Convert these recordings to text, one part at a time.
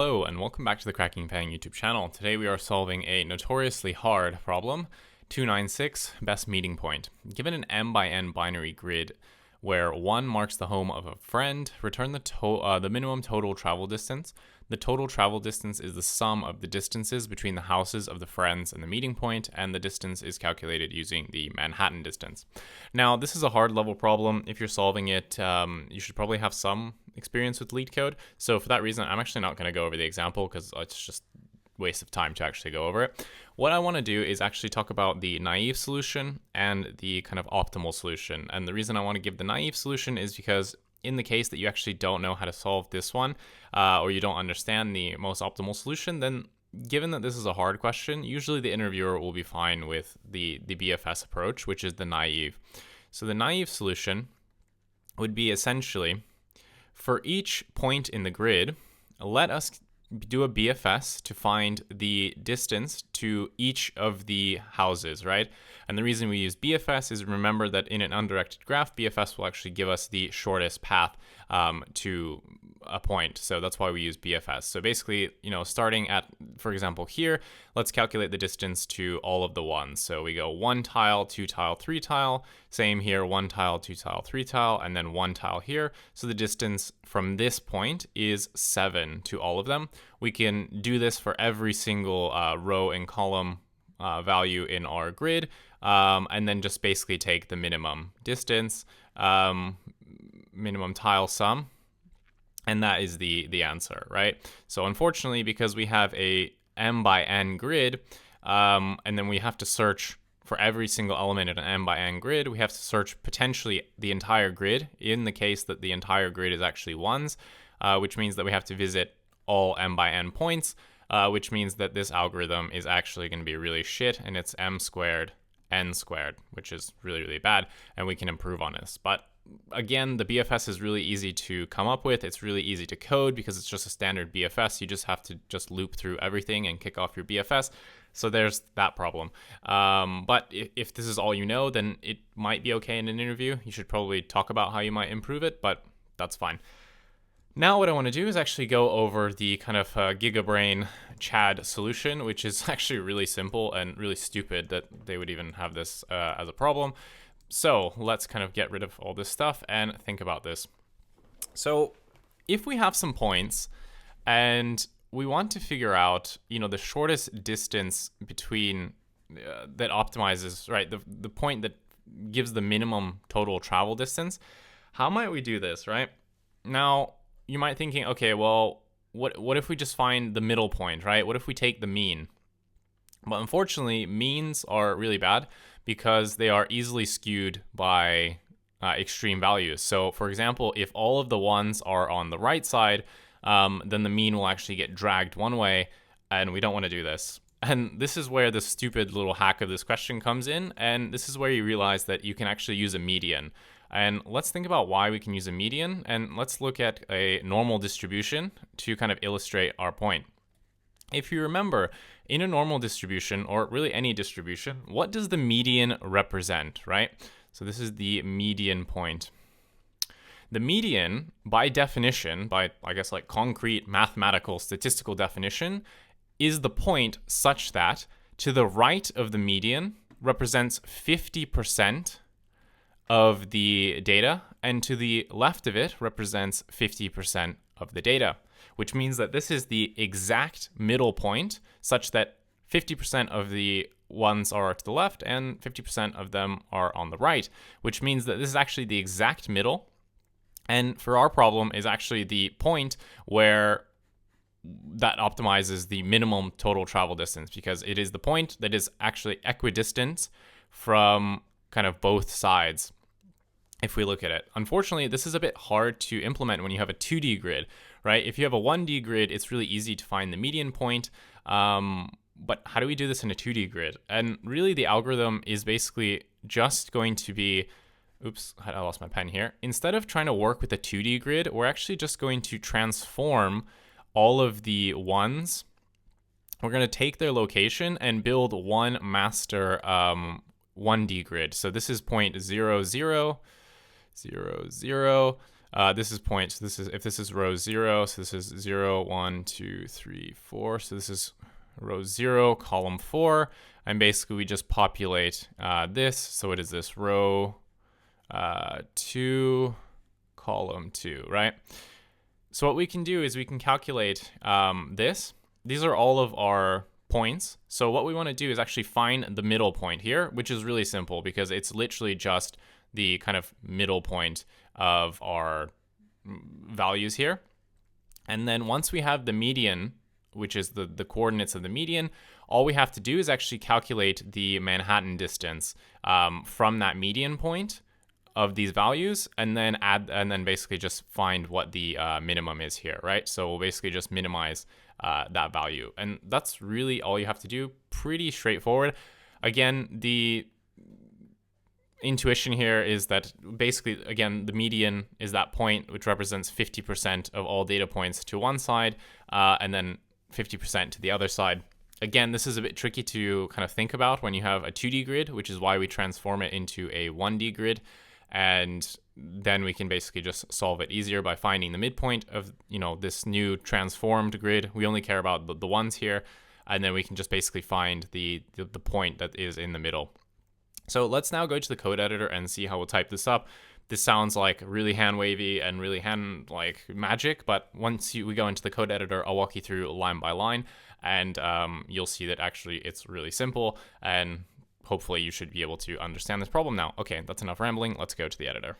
Hello and welcome back to the Cracking FAANG YouTube channel. Today we are solving a notoriously hard problem, 296, best meeting point. Given an m by n binary grid where 1 marks the home of a friend, return the minimum total travel distance. The total travel distance is the sum of the distances between the houses of the friends and the meeting point, and the distance is calculated using the Manhattan distance. Now, this is a hard level problem. If you're solving it, you should probably have some experience with Leetcode. So for that reason, I'm actually not going to go over the example because it's just waste of time to actually go over it. What I want to do is actually talk about the naive solution and the kind of optimal solution. And the reason I want to give the naive solution is because in the case that you actually don't know how to solve this one, or you don't understand the most optimal solution, then given that this is a hard question, usually the interviewer will be fine with the BFS approach, which is the naive. So the naive solution would be essentially, for each point in the grid, let us do a BFS to find the distance to each of the houses, right? And the reason we use BFS is, remember that in an undirected graph, BFS will actually give us the shortest path to a point. So that's why we use BFS. So basically, starting at, for example, here, let's calculate the distance to all of the ones. So we go 1 tile, 2 tile, 3 tile. Same here, 1 tile, 2 tile, 3 tile, and then 1 tile here. So the distance from this point is 7 to all of them. We can do this for every single row and column value in our grid, and then just basically take the minimum distance, minimum tile sum, and that is the answer, right? So unfortunately, because we have a m by n grid, and then we have to search for every single element in an m by n grid, we have to search potentially the entire grid in the case that the entire grid is actually ones, which means that we have to visit all m by n points, which means that this algorithm is actually going to be really shit, and it's m squared n squared, which is really, really bad, and we can improve on this. But again, the BFS is really easy to come up with. It's really easy to code because it's just a standard BFS. You just have to just loop through everything and kick off your BFS. So there's that problem. But if this is all you know, then it might be okay in an interview. You should probably talk about how you might improve it, but that's fine. Now what I want to do is actually go over the kind of GigaBrain Chad solution, which is actually really simple and really stupid that they would even have this as a problem. So let's kind of get rid of all this stuff and think about this. So if we have some points and we want to figure out, the shortest distance between that optimizes, right, the point that gives the minimum total travel distance, how might we do this, right? Now, you might be thinking, okay, well, what if we just find the middle point, right? What if we take the mean? But unfortunately, means are really bad because they are easily skewed by extreme values. So for example, if all of the ones are on the right side, then the mean will actually get dragged one way, and we don't want to do this. And this is where the stupid little hack of this question comes in, and this is where you realize that you can actually use a median. And let's think about why we can use a median, and let's look at a normal distribution to kind of illustrate our point. If you remember, in a normal distribution, or really any distribution, what does the median represent, right? So this is the median point. The median, by definition, by I guess like concrete mathematical statistical definition, is the point such that to the right of the median represents 50% of the data, and to the left of it represents 50% of the data, which means that this is the exact middle point such that 50% of the ones are to the left and 50% of them are on the right, which means that this is actually the exact middle. And for our problem is actually the point where that optimizes the minimum total travel distance, because it is the point that is actually equidistant from kind of both sides. If we look at it, unfortunately, this is a bit hard to implement when you have a 2D grid, right? If you have a 1D grid, it's really easy to find the median point. But how do we do this in a 2D grid? And really the algorithm is basically just going to be, oops, I lost my pen here. Instead of trying to work with a 2D grid, we're actually just going to transform all of the ones. We're going to take their location and build one master 1D grid. So this is point 0, 0, 0, 0, This is point. So this is, if this is row 0, so this is 0, 1, 2, 3, 4. So this is row 0, column 4. And basically we just populate this. So it is this row 2, column 2, right? So what we can do is we can calculate this. These are all of our points. So what we want to do is actually find the middle point here, which is really simple because it's literally just the kind of middle point of our values here. And then once we have the median, which is the coordinates of the median, all we have to do is actually calculate the Manhattan distance from that median point of these values, and then basically just find what the minimum is here, right? So we'll basically just minimize that value, and that's really all you have to do. Pretty straightforward. Again, the intuition here is that basically, again, the median is that point which represents 50% of all data points to one side, and then 50% to the other side. Again, this is a bit tricky to kind of think about when you have a 2D grid, which is why we transform it into a 1D grid. And then we can basically just solve it easier by finding the midpoint of, this new transformed grid. We only care about the ones here, and then we can just basically find the point that is in the middle. So let's now go to the code editor and see how we'll type this up. This sounds like really hand wavy and really hand like magic, but once we go into the code editor, I'll walk you through line by line, and you'll see that actually it's really simple, and hopefully you should be able to understand this problem now. Okay, that's enough rambling. Let's go to the editor.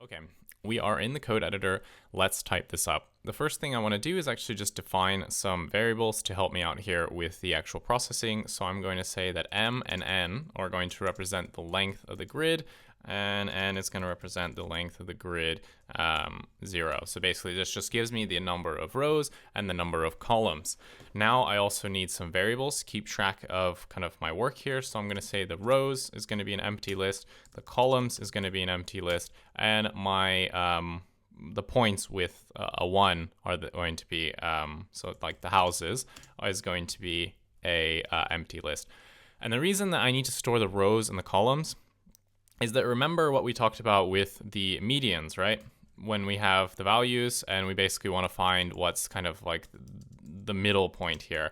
Okay, we are in the code editor. Let's type this up. The first thing I want to do is actually just define some variables to help me out here with the actual processing. So I'm going to say that m and n are going to represent the length of the grid, and n is going to represent the length of the grid 0. So basically this just gives me the number of rows and the number of columns. Now I also need some variables to keep track of kind of my work here. So I'm going to say the rows is going to be an empty list, the columns is going to be an empty list, and my the points with a 1 are going to be, so like the houses is going to be a empty list. And the reason that I need to store the rows and the columns is that, remember what we talked about with the medians, right? When we have the values and we basically want to find what's kind of like the middle point here.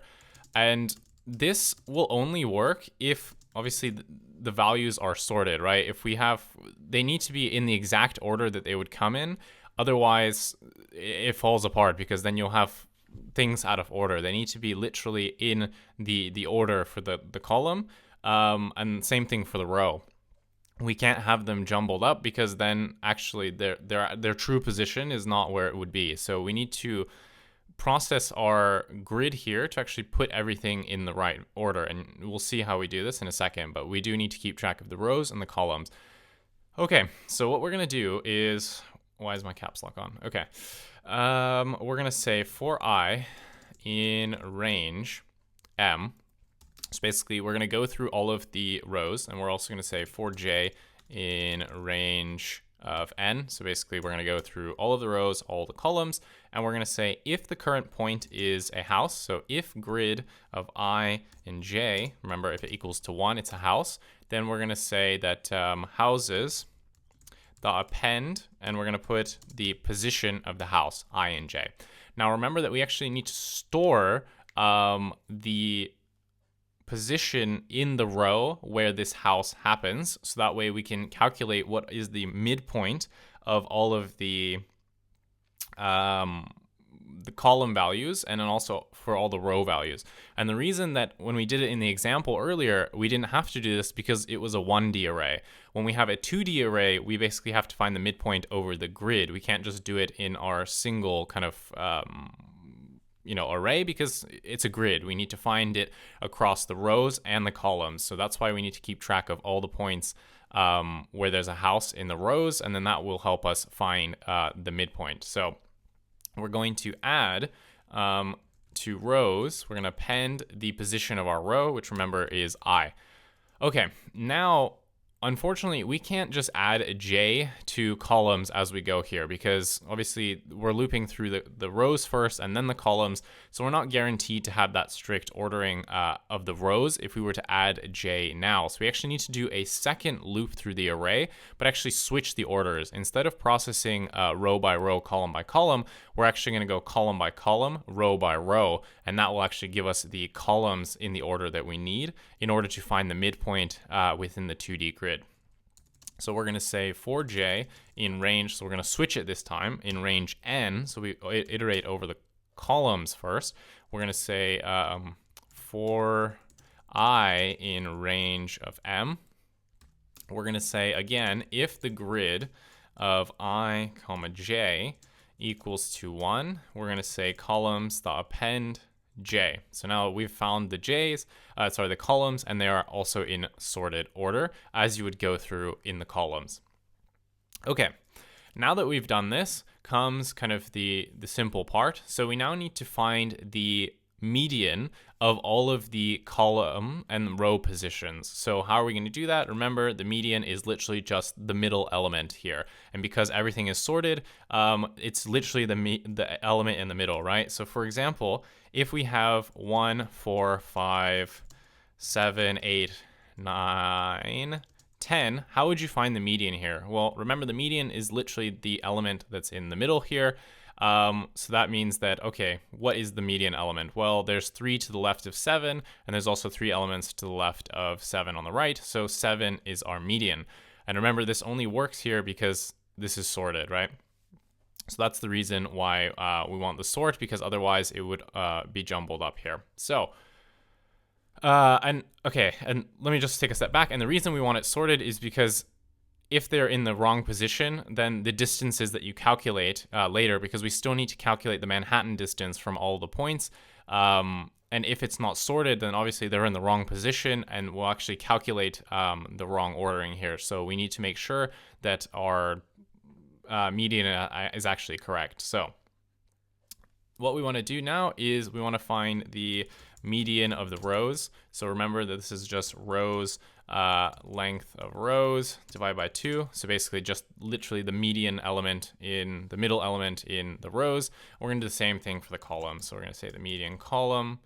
And this will only work if obviously the values are sorted, right? If we have, they need to be in the exact order that they would come in. Otherwise it falls apart, because then you'll have things out of order. They need to be literally in the order for the column, and same thing for the row. We can't have them jumbled up, because then actually their true position is not where it would be. So we need to process our grid here to actually put everything in the right order, and we'll see how we do this in a second, but we do need to keep track of the rows and the columns. Okay, so what we're going to do is, why is my caps lock on? Okay, we're going to say for I in range m. So basically, we're going to go through all of the rows, and we're also going to say for j in range of n. So basically, we're going to go through all of the rows, all the columns, and we're going to say if the current point is a house, so if grid of I in j, remember if it equals to 1, it's a house, then we're going to say that houses, the append, and we're going to put the position of the house, I in j. Now remember that we actually need to store the position in the row where this house happens, so that way we can calculate what is the midpoint of all of the column values, and then also for all the row values. And the reason that when we did it in the example earlier, we didn't have to do this because it was a 1D array. When we have a 2D array, we basically have to find the midpoint over the grid. We can't just do it in our single kind of array, because it's a grid. We need to find it across the rows and the columns. So that's why we need to keep track of all the points where there's a house in the rows, and then that will help us find the midpoint. So we're going to add to rows, we're going to append the position of our row, which remember is I. Okay, now unfortunately, we can't just add j to columns as we go here, because obviously we're looping through the rows first and then the columns. So we're not guaranteed to have that strict ordering of the rows if we were to add j now. So we actually need to do a second loop through the array, but actually switch the orders. Instead of processing row by row, column by column, we're actually going to go column by column, row by row, and that will actually give us the columns in the order that we need in order to find the midpoint within the 2D grid. So we're going to say for j in range, so we're going to switch it this time in range n, so we iterate over the columns first. We're going to say for I in range of m, we're going to say again, if the grid of I comma j equals to 1, we're going to say columns.append j. So now we've found the the columns, and they are also in sorted order as you would go through in the columns. Okay, now that we've done this comes kind of the simple part. So we now need to find the median of all of the column and row positions. So how are we going to do that? Remember, the median is literally just the middle element here. And because everything is sorted, it's literally the element in the middle, right? So for example, if we have 1, 4, 5, 7, 8, 9, 10, how would you find the median here? Well, remember, the median is literally the element that's in the middle here. So that means that, okay, what is the median element? Well, there's 3 to the left of 7, and there's also 3 elements to the left of 7 on the right. So 7 is our median. And remember, this only works here because this is sorted, right? So that's the reason why we want the sort, because otherwise it would be jumbled up here. So, and let me just take a step back. And the reason we want it sorted is because if they're in the wrong position, then the distances that you calculate later, because we still need to calculate the Manhattan distance from all the points. And if it's not sorted, then obviously they're in the wrong position, and we'll actually calculate the wrong ordering here. So we need to make sure that our median is actually correct. So what we want to do now is we want to find the median of the rows. So remember that this is just rows, length of rows divided by 2. So basically just literally the median element in the middle element in the rows. We're going to do the same thing for the columns. So we're going to say the median column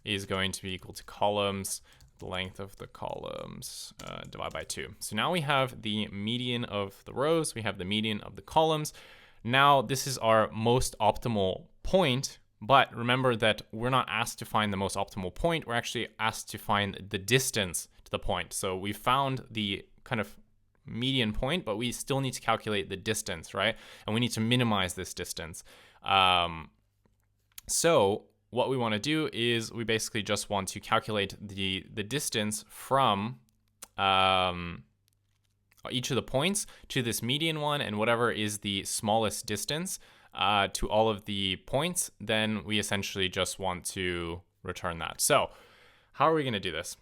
is going to be equal to columns, the length of the columns divided by 2. So now we have the median of the rows, we have the median of the columns. Now this is our most optimal point, but remember that we're not asked to find the most optimal point, we're actually asked to find the distance to the point. So we found the kind of median point, but we still need to calculate the distance, right? And we need to minimize this distance. So what we want to do is we basically just want to calculate the distance from each of the points to this median one, and whatever is the smallest distance to all of the points, then we essentially just want to return that. So how are we going to do this?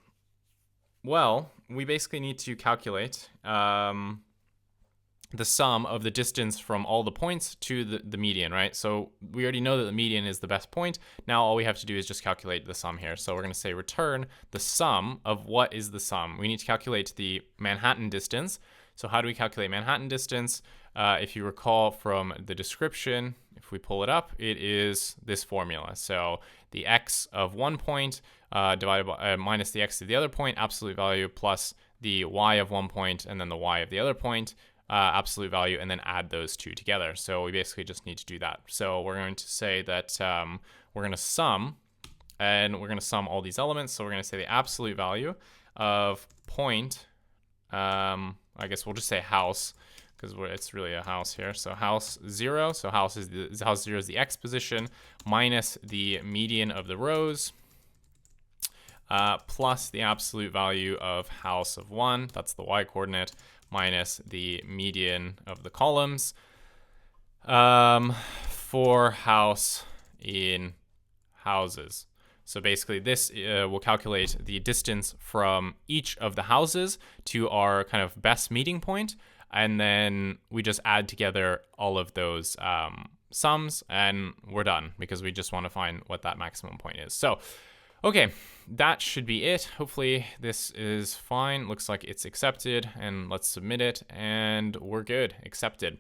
Well, we basically need to calculate the sum of the distance from all the points to the median, right? So we already know that the median is the best point. Now all we have to do is just calculate the sum here. So we're going to say return the sum of what is the sum. We need to calculate the Manhattan distance. So how do we calculate Manhattan distance? If you recall from the description, if we pull it up, it is this formula. So the x of one point divided by minus the x of the other point, absolute value, plus the y of one point and then the y of the other point, absolute value, and then add those two together. So we basically just need to do that. So we're going to say that we're going to sum, and we're going to sum all these elements. So we're going to say the absolute value of point, I guess we'll just say house, because it's really a house here. So house 0, so house 0 is the x position, minus the median of the rows, plus the absolute value of house of 1, that's the y coordinate, minus the median of the columns for house in houses. So basically this will calculate the distance from each of the houses to our kind of best meeting point, and then we just add together all of those sums, and we're done, because we just want to find what that maximum point is. So Okay, that should be it. Hopefully this is fine. Looks like it's accepted, and let's submit it, and we're good. Accepted.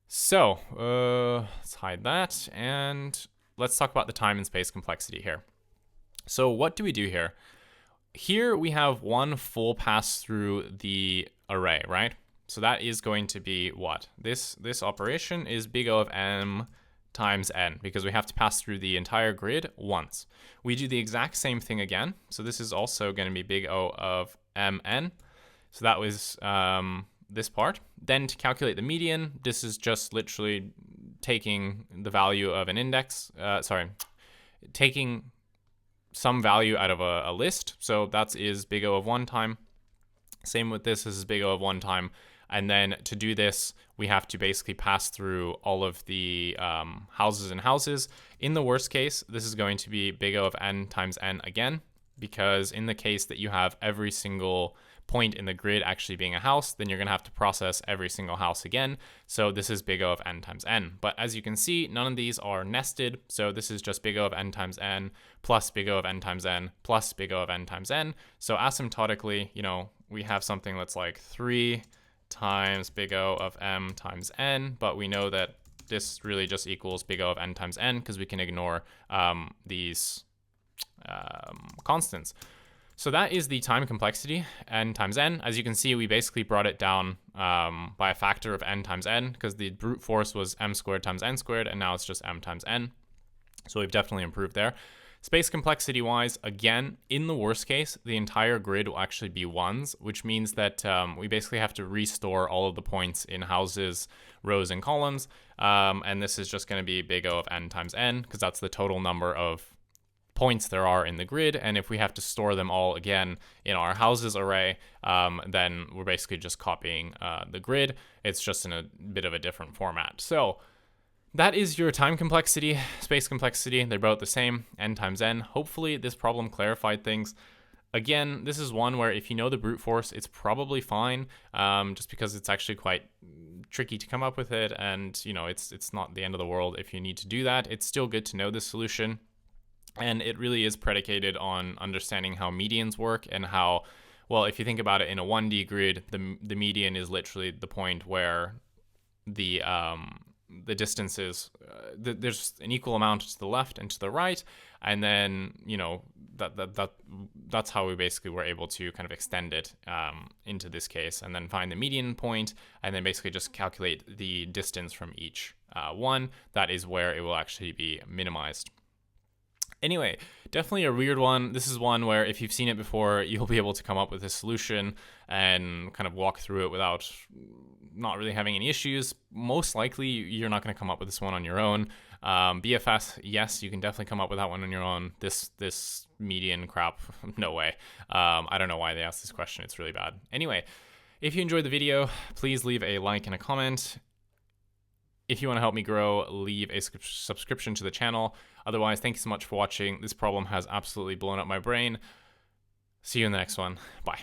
So let's hide that, and let's talk about the time and space complexity here. So what do we do here? Here we have one full pass through the array, right? So that is going to be what? This operation is big O of m times n, because we have to pass through the entire grid once. We do the exact same thing again. So this is also going to be big O of mn. So that was this part. Then to calculate the median, this is just literally taking the value of an index, taking some value out of a list. So that is big O of 1 time. Same with this is big O of 1 time. And then to do this, we have to basically pass through all of the houses and houses. In the worst case, this is going to be big O of n times n again, because in the case that you have every single point in the grid actually being a house, then you're going to have to process every single house again. So this is big O of n times n. But as you can see, none of these are nested. So this is just big O of n times n plus big O of n times n plus big O of n times n. So asymptotically, we have something that's like 3 times big O of m times n, but we know that this really just equals big O of n times n because we can ignore these constants. So that is the time complexity, n times n. As you can see, we basically brought it down by a factor of n times n, because the brute force was m squared times n squared, and now it's just m times n. So we've definitely improved there. Space complexity wise, again, in the worst case, the entire grid will actually be ones, which means that we basically have to restore all of the points in houses, rows, and columns. And this is just going to be big O of n times n, because that's the total number of points there are in the grid. And if we have to store them all again in our houses array, then we're basically just copying the grid. It's just in a bit of a different format. So that is your time complexity, space complexity. They're both the same, n times n. Hopefully this problem clarified things. Again, this is one where if you know the brute force, it's probably fine, just because it's actually quite tricky to come up with it. And, it's not the end of the world if you need to do that. It's still good to know the solution. And it really is predicated on understanding how medians work and how, well, if you think about it in a 1D grid, the median is literally the point where the distances, there's an equal amount to the left and to the right, and then that's how we basically were able to kind of extend it into this case, and then find the median point, and then basically just calculate the distance from each one. That is where it will actually be minimized. Anyway, definitely a weird one. This is one where if you've seen it before, you'll be able to come up with a solution and kind of walk through it without not really having any issues. Most likely, you're not going to come up with this one on your own. BFS, yes, you can definitely come up with that one on your own. This median crap, no way. I don't know why they asked this question. It's really bad. Anyway, if you enjoyed the video, please leave a like and a comment. If you want to help me grow, leave a subscription to the channel. Otherwise, thank you so much for watching. This problem has absolutely blown up my brain. See you in the next one. Bye.